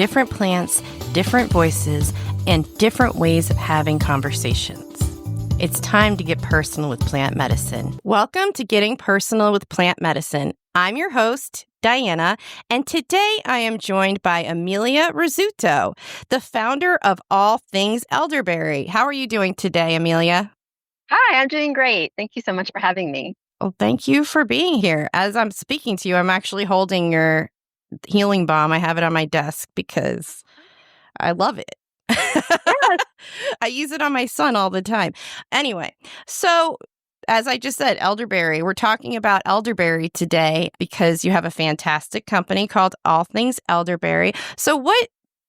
different plants, different voices, and different ways of having conversations. It's time to get personal with plant medicine. Welcome to Getting Personal with Plant Medicine. I'm your host, Diana, and today I am joined by Emilia Rizzuto, the founder of All Things Elderberry. How are you doing today, Emilia? Hi, I'm doing great. Thank you so much for having me. Well, thank you for being here. As I'm speaking to you, I'm actually holding your healing balm. I have it on my desk because I love it. Yes. I use it on my son all the time. Anyway, so as I just said, elderberry, we're talking about elderberry today because you have a fantastic company called All Things Elderberry. So what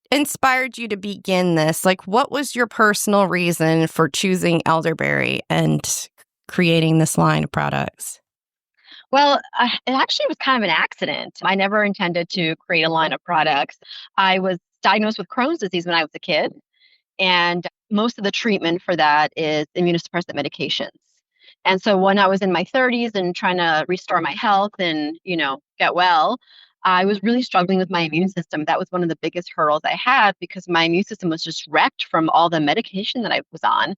inspired you to begin this? Like, what was your personal reason for choosing elderberry and creating this line of products? Well, it actually was kind of an accident. I never intended to create a line of products. I was diagnosed with Crohn's disease when I was a kid, and most of the treatment for that is immunosuppressant medications. And so when I was in my 30s and trying to restore my health and, get well, I was really struggling with my immune system. That was one of the biggest hurdles I had because my immune system was just wrecked from all the medication that I was on.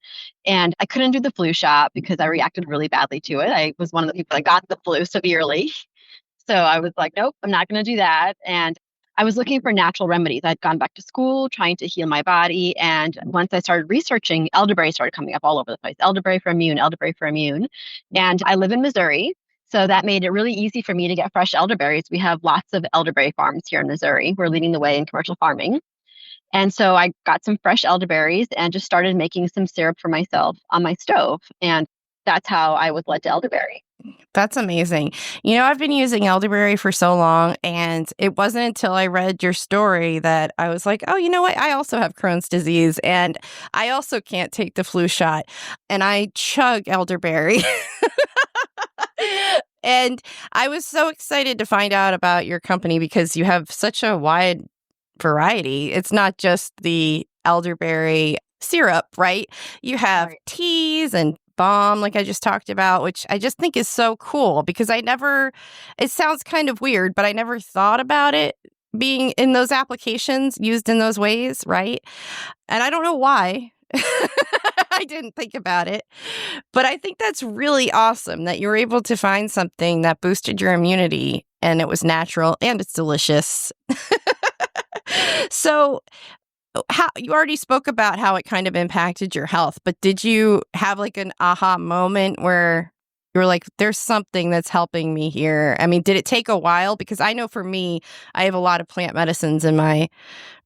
And I couldn't do the flu shot because I reacted really badly to it. I was one of the people that got the flu severely. So I was like, nope, I'm not going to do that. And I was looking for natural remedies. I'd gone back to school trying to heal my body. And once I started researching, elderberry started coming up all over the place. Elderberry for immune, elderberry for immune. And I live in Missouri. So that made it really easy for me to get fresh elderberries. We have lots of elderberry farms here in Missouri. We're leading the way in commercial farming. And so I got some fresh elderberries and just started making some syrup for myself on my stove. And that's how I was led to elderberry. That's amazing. You know, I've been using elderberry for so long, and it wasn't until I read your story that I was like, oh, you know what? I also have Crohn's disease, and I also can't take the flu shot, and I chug elderberry. And I was so excited to find out about your company because you have such a wide variety. It's not just the elderberry syrup, right? You have Right. teas and balm, like I just talked about, which I just think is so cool because it sounds kind of weird, but I never thought about it being in those applications used in those ways, right? And I don't know why. I didn't think about it, but I think that's really awesome that you were able to find something that boosted your immunity and it was natural and it's delicious. So, how you already spoke about how it kind of impacted your health, but did you have like an aha moment where you were like, there's something that's helping me here? I mean, did it take a while? Because I know for me, I have a lot of plant medicines in my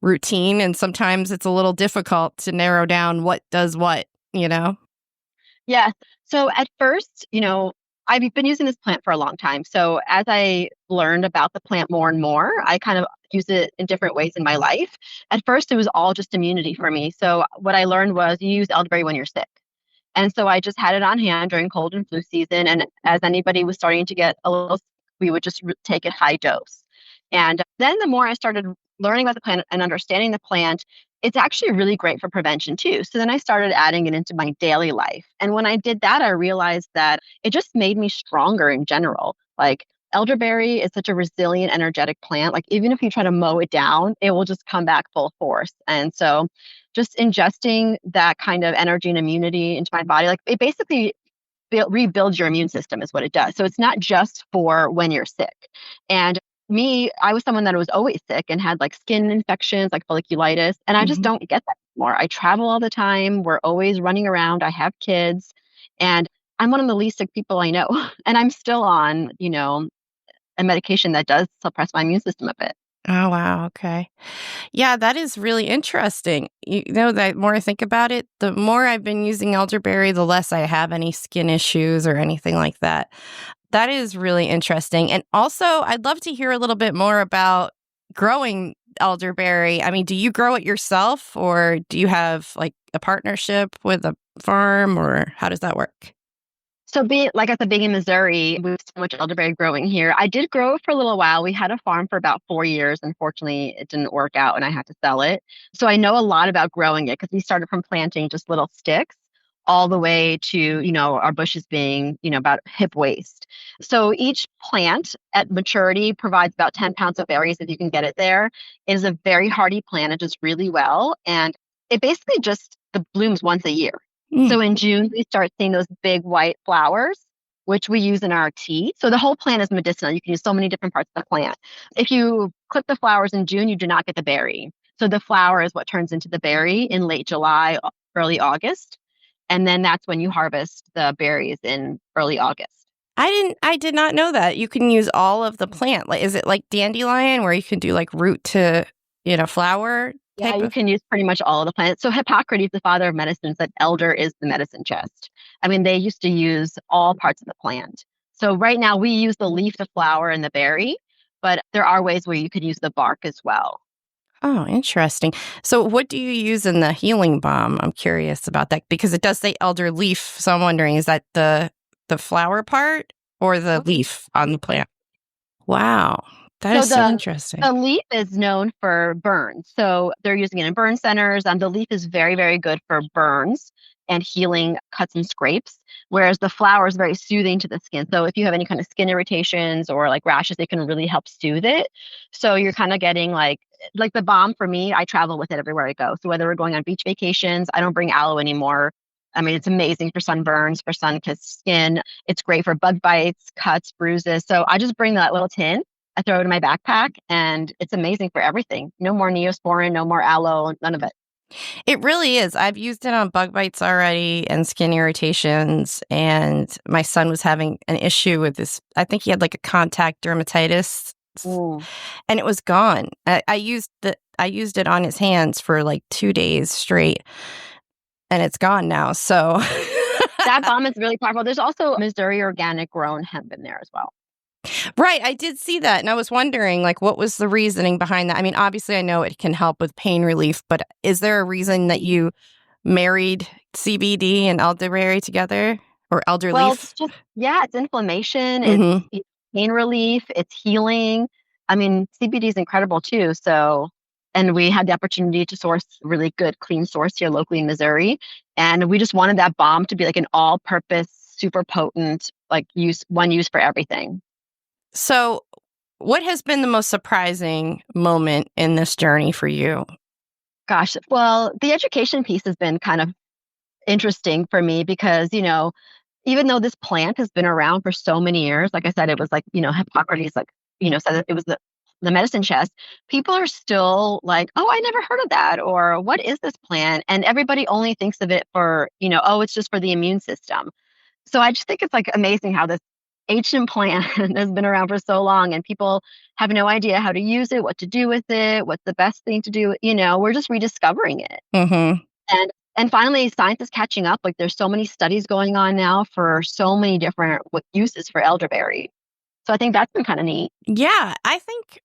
routine, and sometimes it's a little difficult to narrow down what does what, you know? Yeah. So at first, I've been using this plant for a long time. So as I learned about the plant more and more, I kind of use it in different ways in my life. At first, it was all just immunity for me. So what I learned was you use elderberry when you're sick. And so I just had it on hand during cold and flu season. And as anybody was starting to get a little sick, we would just take it high dose. And then the more I started learning about the plant and understanding the plant, it's actually really great for prevention too. So then I started adding it into my daily life. And when I did that, I realized that it just made me stronger in general. Like elderberry is such a resilient, energetic plant. Like even if you try to mow it down, it will just come back full force. And so just ingesting that kind of energy and immunity into my body, like it basically rebuilds your immune system is what it does. So it's not just for when you're sick. And me, I was someone that was always sick and had like skin infections, like folliculitis, and I just Mhm. don't get that anymore. I travel all the time. We're always running around. I have kids, and I'm one of the least sick people I know. And I'm still on, a medication that does suppress my immune system a bit. Oh, wow. Okay. Yeah, that is really interesting. You know, the more I think about it, the more I've been using elderberry, the less I have any skin issues or anything like that. That is really interesting. And also, I'd love to hear a little bit more about growing elderberry. I mean, do you grow it yourself or do you have like a partnership with a farm or how does that work? So being like I said, being in Missouri, we have so much elderberry growing here. I did grow it for a little while. We had a farm for about 4 years. Unfortunately, it didn't work out and I had to sell it. So I know a lot about growing it because we started from planting just little sticks all the way to, our bushes being, about hip waist. So each plant at maturity provides about 10 pounds of berries if you can get it there. It is a very hardy plant. It does really well. And it basically just the blooms once a year. Mm. So in June, we start seeing those big white flowers, which we use in our tea. So the whole plant is medicinal. You can use so many different parts of the plant. If you clip the flowers in June, you do not get the berry. So the flower is what turns into the berry in late July, early August. And then that's when you harvest the berries in early August. I did not know that. You can use all of the plant. Like, is it like dandelion where you can do like root to, flower Yeah, type you of? can use pretty much all of the plants. So Hippocrates, the father of medicine, said elder is the medicine chest. I mean, they used to use all parts of the plant. So right now we use the leaf, the flower, and the berry, but there are ways where you could use the bark as well. Oh, interesting. So what do you use in the healing balm? I'm curious about that because it does say elder leaf. So I'm wondering, is that the flower part or the leaf on the plant? Wow. That So is so the interesting. the leaf is known for burns. So they're using it in burn centers. The leaf is very, very good for burns and healing cuts and scrapes, whereas the flower is very soothing to the skin. So if you have any kind of skin irritations or like rashes, it can really help soothe it. So you're kind of getting like the balm for me, I travel with it everywhere I go. So whether we're going on beach vacations, I don't bring aloe anymore. I mean, it's amazing for sunburns, for sun-kissed skin. It's great for bug bites, cuts, bruises. So I just bring that little tin. I throw it in my backpack and it's amazing for everything. No more Neosporin, no more aloe, none of it. It really is. I've used it on bug bites already and skin irritations. And my son was having an issue with this. I think he had like a contact dermatitis Mm. and it was gone. I used it on his hands for like 2 days straight and it's gone now. So That balm is really powerful. There's also Missouri organic grown hemp in there as well. right, I did see that and I was wondering like what was the reasoning behind that? I mean, obviously I know it can help with pain relief, but is there a reason that you married CBD and elderberry together or elder Well, it's leaf? just, yeah, it's inflammation, Mhm. it's pain relief, it's healing. I mean, CBD is incredible too. So, and we had the opportunity to source really good, clean source here locally in Missouri. And we just wanted that balm to be like an all purpose, super potent, like one use for everything. So, what has been the most surprising moment in this journey for you? Gosh, well, the education piece has been kind of interesting for me because, even though this plant has been around for so many years, like I said, it was like, Hippocrates, like, said that it was the medicine chest. People are still like, oh, I never heard of that. Or what is this plant? And everybody only thinks of it for, oh, it's just for the immune system. So I just think it's like amazing how this ancient plant has been around for so long and people have no idea how to use it, what to do with it, what's the best thing to do. We're just rediscovering it. Mhm. And finally, science is catching up. Like there's so many studies going on now for so many different uses for elderberry. So I think that's been kind of neat. Yeah, I think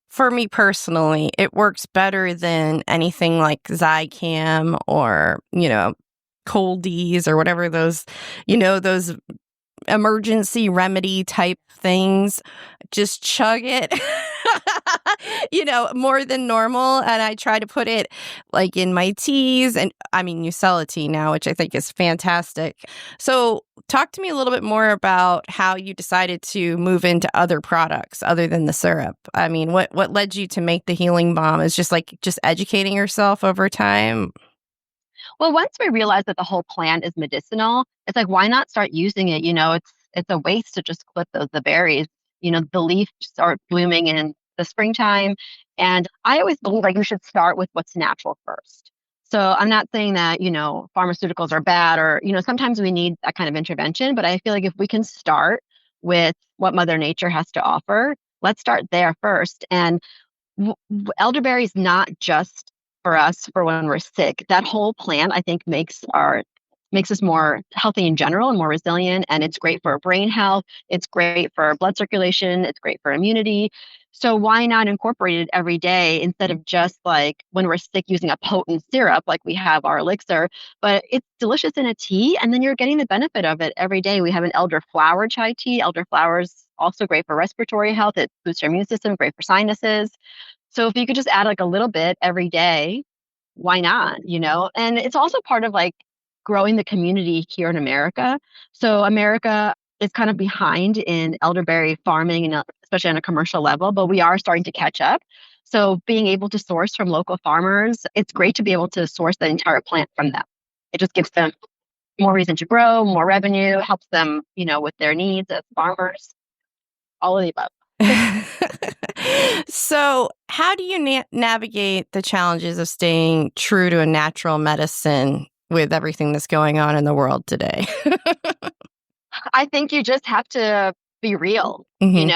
for me personally, it works better than anything like Zicam or, Coldies or whatever those emergency remedy type things. Just chug it, more than normal. And I try to put it like in my teas. And I mean, you sell a tea now, which I think is fantastic. So, talk to me a little bit more about how you decided to move into other products other than the syrup. I mean, what led you to make the healing balm? Is just educating yourself over time? Well, once we realized that the whole plant is medicinal, it's like why not start using it? It's a waste to just clip the berries. The leaves start blooming in the springtime, and I always believe like you should start with what's natural first. So I'm not saying that pharmaceuticals are bad or sometimes we need that kind of intervention, but I feel like if we can start with what Mother Nature has to offer, let's start there first. And elderberry is not just for us for when we're sick. That whole plant, I think, makes us more healthy in general and more resilient. And it's great for brain health. It's great for blood circulation. It's great for immunity. So why not incorporate it every day instead of just like when we're sick using a potent syrup like we have our elixir, but it's delicious in a tea and then you're getting the benefit of it every day. We have an elderflower chai tea. Elderflower is also great for respiratory health. It boosts your immune system, great for sinuses. So if you could just add like a little bit every day, why not? And it's also part of like growing the community here in America. So America is kind of behind in elderberry farming, and especially on a commercial level, but we are starting to catch up. So being able to source from local farmers, it's great to be able to source the entire plant from them. It just gives them more reason to grow, more revenue, helps them, with their needs as farmers, all of the above. So, how do you navigate the challenges of staying true to a natural medicine with everything that's going on in the world today? I think you just have to be real, Hmm.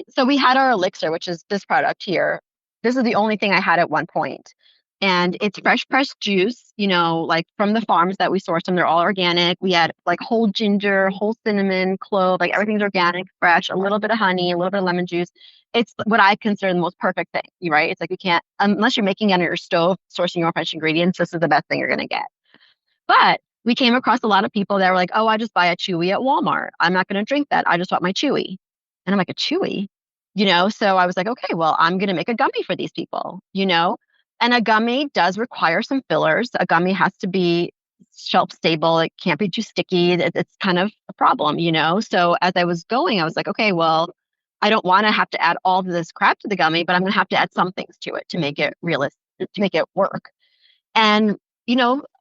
so we had our elixir, which is this product here. This is the only thing I had at one point. And it's fresh pressed juice, like from the farms that we source them. They're all organic. We had like whole ginger, whole cinnamon, clove, like everything's organic, fresh, a little bit of honey, a little bit of lemon juice. It's what I consider the most perfect thing, right? It's like you can't, unless you're making it on your stove, sourcing your own fresh ingredients, this is the best thing you're going to get. But we came across a lot of people that were like, oh, I just buy a Chewy at Walmart. I'm not going to drink that. I just want my Chewy. And I'm like, a Chewy? So I was like, okay, well, I'm going to make a gummy for these people. And a gummy does require some fillers. A gummy has to be shelf stable. It can't be too sticky. It's kind of a problem. So as I was going, I was like, okay, well, I don't want to have to add all of this crap to the gummy, but I'm going to have to add some things to it to make it realistic, to make it work. And,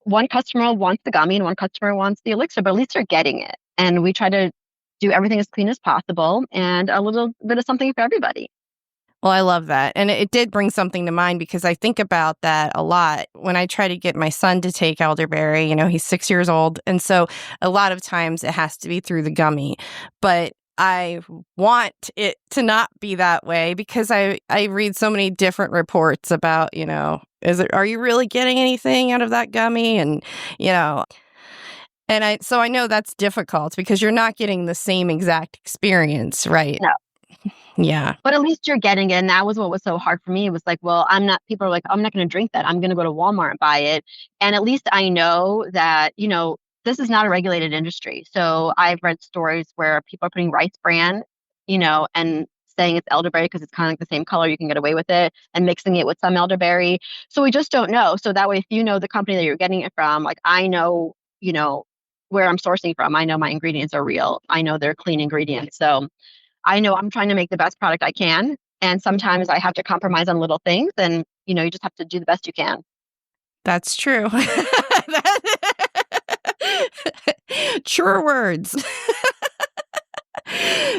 one customer wants the gummy and one customer wants the elixir, but at least they're getting it. And we try to do everything as clean as possible and a little bit of something for everybody. Well, I love that. And it did bring something to mind because I think about that a lot when I try to get my son to take elderberry. He's 6 years old. And so a lot of times it has to be through the gummy. But I want it to not be that way because I read so many different reports about, are you really getting anything out of that gummy? And, so I know that's difficult because you're not getting the same exact experience, right? No. Yeah. But at least you're getting it. And that was what was so hard for me. It was like, well, people are like, I'm not going to drink that. I'm going to go to Walmart and buy it. And at least I know that, this is not a regulated industry. So I've read stories where people are putting rice bran, and saying it's elderberry because it's kind of like the same color, you can get away with it, and mixing it with some elderberry. So we just don't know. So that way, if you know the company that you're getting it from, like I know, where I'm sourcing from, I know my ingredients are real. I know they're clean ingredients. So I know I'm trying to make the best product I can. And sometimes I have to compromise on little things and, you just have to do the best you can. That's true. True words.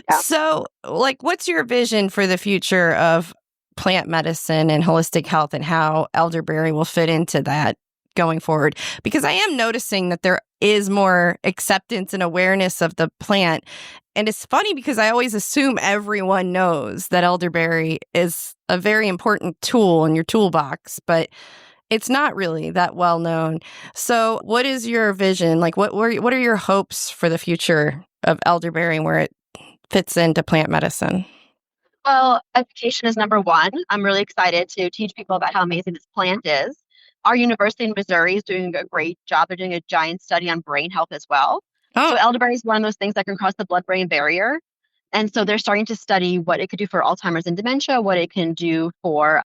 Yeah. So, what's your vision for the future of plant medicine and holistic health and how elderberry will fit into that going forward? Because I am noticing that there is more acceptance and awareness of the plant. And it's funny because I always assume everyone knows that elderberry is a very important tool in your toolbox, but it's not really that well known. So what is your vision? What are your hopes for the future of elderberry and where it fits into plant medicine? Well, education is number one. I'm really excited to teach people about how amazing this plant is. Our university in Missouri is doing a great job. They're doing a giant study on brain health as well. Oh, So elderberry is one of those things that can cross the blood-brain barrier. And so they're starting to study what it could do for Alzheimer's and dementia, what it can do for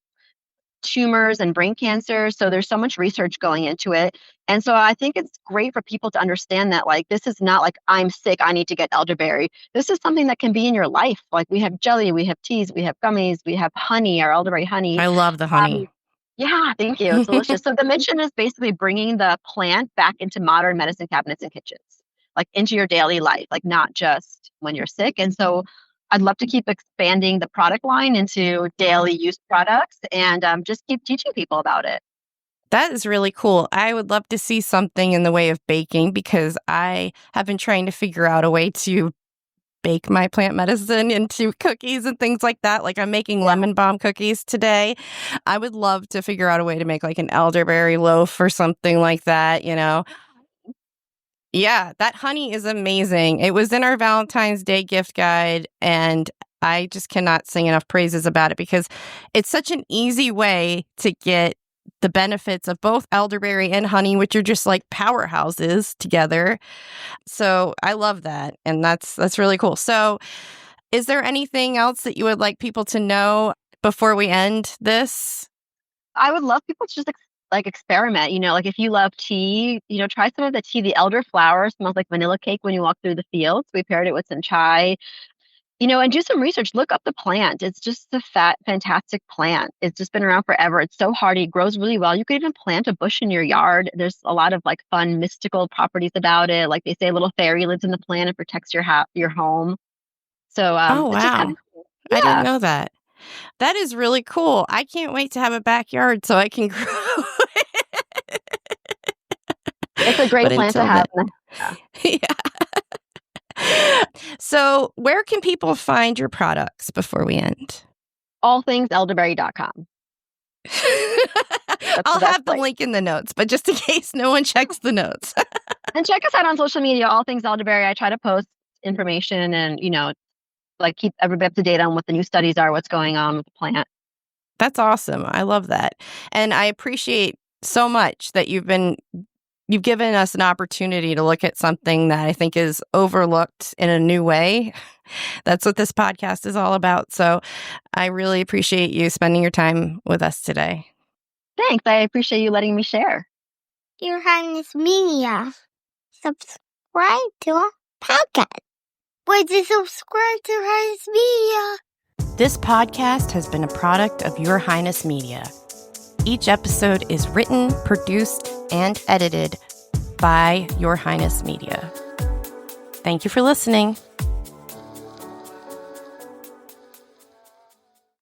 tumors and brain cancer. So there's so much research going into it. And so I think it's great for people to understand that, this is not like I'm sick, I need to get elderberry. This is something that can be in your life. Like we have jelly, we have teas, we have gummies, we have honey, our elderberry honey. I love the honey. Yeah, thank you. It's delicious. So the mission is basically bringing the plant back into modern medicine cabinets and kitchens, like into your daily life, like not just when you're sick. And so I'd love to keep expanding the product line into daily use products and just keep teaching people about it. That is really cool. I would love to see something in the way of baking because I have been trying to figure out a way to bake my plant medicine into cookies and things like that. Like I'm making lemon balm cookies today. I would love to figure out a way to make like an elderberry loaf or something like that, Yeah, that honey is amazing. It was in our Valentine's Day gift guide, and I just cannot sing enough praises about it because it's such an easy way to get the benefits of both elderberry and honey, which are just like powerhouses together. So I love that. And that's really cool. So is there anything else that you would like people to know before we end this? I would love people to just like experiment. Like if you love tea, try some of the tea. The elderflower smells like vanilla cake when you walk through the fields. We paired it with some chai. And do some research. Look up the plant. It's just a fantastic plant. It's just been around forever. It's so hardy. It grows really well. You could even plant a bush in your yard. There's a lot of like fun mystical properties about it. Like they say a little fairy lives in the plant and protects your home. So Oh, it's just kind wow. of cool. I didn't Yeah. know that. That is really cool. I can't wait to have a backyard so I can grow It's a great But plant to until have. then, yeah. So, where can people find your products before we end? Allthingselderberry.com. That's I'll the best have the place. link in the notes, but just in case no one checks the notes. And check us out on social media, All Things Elderberry. I try to post information and, like keep everybody up to date on what the new studies are, what's going on with the plant. That's awesome. I love that. And I appreciate so much that you've given us an opportunity to look at something that I think is overlooked in a new way. That's what this podcast is all about. So I really appreciate you spending your time with us today. Thanks. I appreciate you letting me share. Your Highness Media. Subscribe to our podcast. Why do you subscribe to Your Highness Media? This podcast has been a product of Your Highness Media. Each episode is written, produced, and edited by Your Highness Media. Thank you for listening.